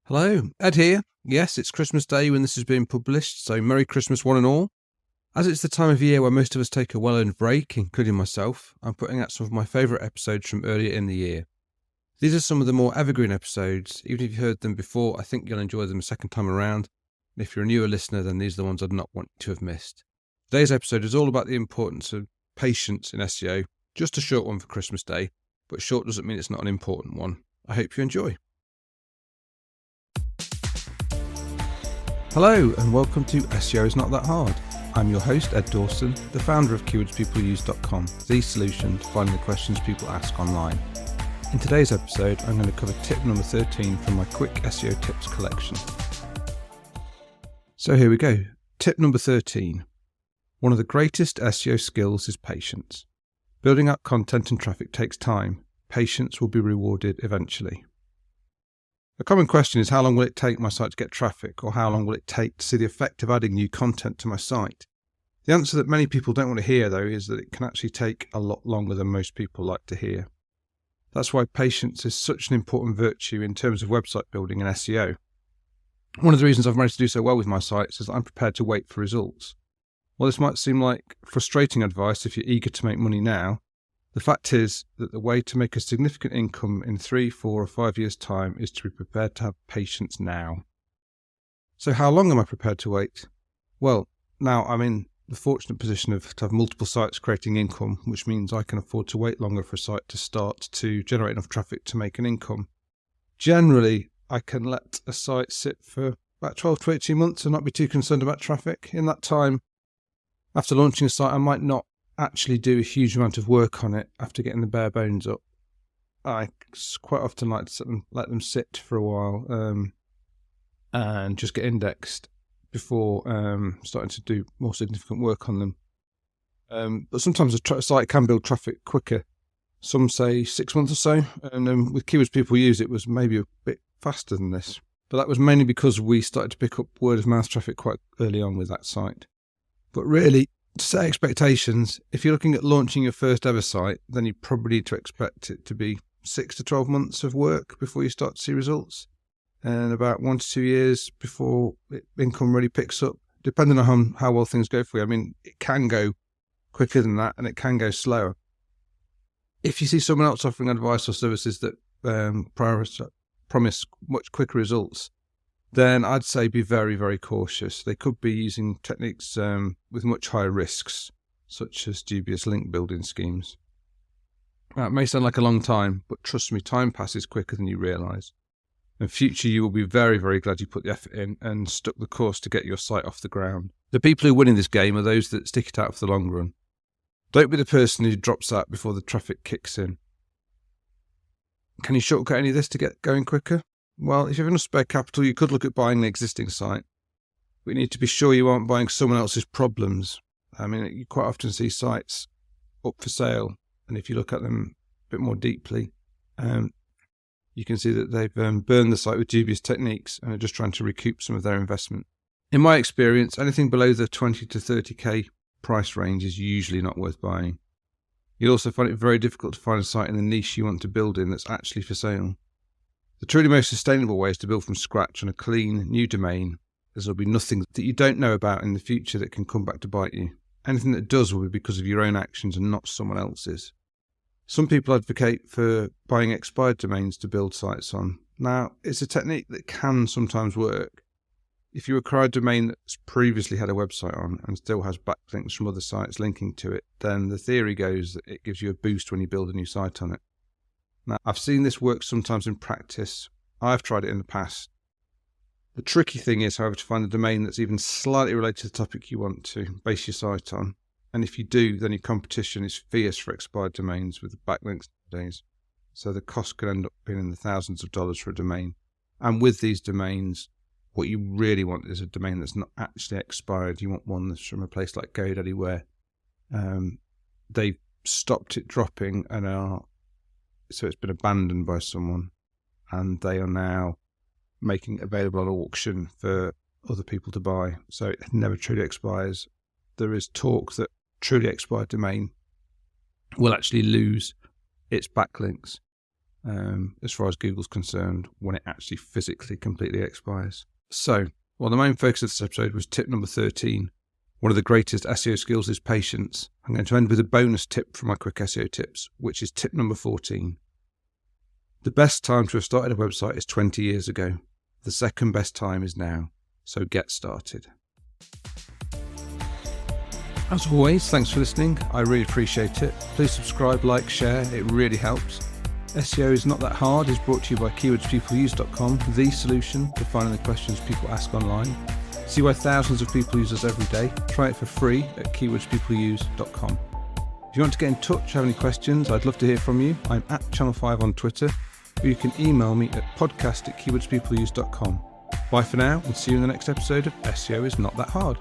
Hello, Ed here. Yes, it's Christmas Day when this is being published, so Merry Christmas one and all. As it's the time of year where most of us take a well-earned break, including myself, I'm putting out some of my favourite episodes from earlier in the year. These are some of the more evergreen episodes. Even if you've heard them before, I think you'll enjoy them a second time around. And if you're a newer listener, then these are the ones I'd not want to have missed. Today's episode is all about the importance of patience in SEO. Just a short one for Christmas Day, but short doesn't mean it's not an important one. I hope you enjoy. Hello and welcome to SEO is Not That Hard. I'm your host Ed Dawson, the founder of keywordspeopleuse.com, the solution to finding the questions people ask online. In today's episode, I'm going to cover tip number 13 from my quick SEO tips collection. So here we go. Tip number 13. One of the greatest SEO skills is patience. Building up content and traffic takes time. Patience will be rewarded eventually. A common question is, how long will it take my site to get traffic, or how long will it take to see the effect of adding new content to my site? The answer that many people don't want to hear, though, is that it can actually take a lot longer than most people like to hear. That's why patience is such an important virtue in terms of website building and SEO. One of the reasons I've managed to do so well with my sites is that I'm prepared to wait for results. While this might seem like frustrating advice if you're eager to make money now, the fact is that the way to make a significant income in 3, 4 or 5 years' time is to be prepared to have patience now. So how long am I prepared to wait? Well, now I'm in the fortunate position to have multiple sites creating income, which means I can afford to wait longer for a site to start to generate enough traffic to make an income. Generally, I can let a site sit for about 12 to 18 months and not be too concerned about traffic. In that time, after launching a site, I might not actually do a huge amount of work on it after getting the bare bones up. I quite often like to let them sit for a while and just get indexed before starting to do more significant work on them. But sometimes a site can build traffic quicker. Some say 6 months or so, and with Keywords People Use it was maybe a bit faster than this. But that was mainly because we started to pick up word of mouth traffic quite early on with that site. But really, to set expectations, if you're looking at launching your first ever site, then you probably need to expect it to be 6 to 12 months of work before you start to see results, and about 1 to 2 years before income really picks up, depending on how well things go for you. I mean, it can go quicker than that and it can go slower. If you see someone else offering advice or services that promise much quicker results, then I'd say be very, very cautious. They could be using techniques with much higher risks, such as dubious link building schemes. That may sound like a long time, but trust me, time passes quicker than you realise. In future, you will be very, very glad you put the effort in and stuck the course to get your site off the ground. The people who win in this game are those that stick it out for the long run. Don't be the person who drops out before the traffic kicks in. Can you shortcut any of this to get going quicker? Well, if you have enough spare capital, you could look at buying an existing site. But you need to be sure you aren't buying someone else's problems. I mean, you quite often see sites up for sale, and if you look at them a bit more deeply, you can see that they've burned the site with dubious techniques and are just trying to recoup some of their investment. In my experience, anything below the 20 to 30k price range is usually not worth buying. You'll also find it very difficult to find a site in the niche you want to build in that's actually for sale. The truly most sustainable way is to build from scratch on a clean, new domain, as there'll be nothing that you don't know about in the future that can come back to bite you. Anything that does will be because of your own actions and not someone else's. Some people advocate for buying expired domains to build sites on. Now, it's a technique that can sometimes work. If you acquire a domain that's previously had a website on and still has backlinks from other sites linking to it, then the theory goes that it gives you a boost when you build a new site on it. Now, I've seen this work sometimes in practice. I've tried it in the past. The tricky thing is, however, to find a domain that's even slightly related to the topic you want to base your site on. And if you do, then your competition is fierce for expired domains with the backlinks nowadays. So the cost could end up being in the thousands of dollars for a domain. And with these domains, what you really want is a domain that's not actually expired. You want one that's from a place like GoDaddy where they've stopped it dropping so it's been abandoned by someone, and they are now making it available on auction for other people to buy. So it never truly expires. There is talk that truly expired domain will actually lose its backlinks. as far as Google's concerned when it actually physically completely expires. So, the main focus of this episode was tip number 13. One of the greatest SEO skills is patience. I'm going to end with a bonus tip from my quick SEO tips, which is tip number 14. The best time to have started a website is 20 years ago. The second best time is now. So get started. As always, thanks for listening. I really appreciate it. Please subscribe, like, share. It really helps. SEO is not that hard is brought to you by keywordspeopleuse.com, the solution to finding the questions people ask online. See why thousands of people use us every day. Try it for free at keywordspeopleuse.com. If you want to get in touch, have any questions, I'd love to hear from you. I'm at Channel 5 on Twitter, or you can email me at podcast@keywordspeopleuse.com. Bye for now, and see you in the next episode of SEO is Not That Hard.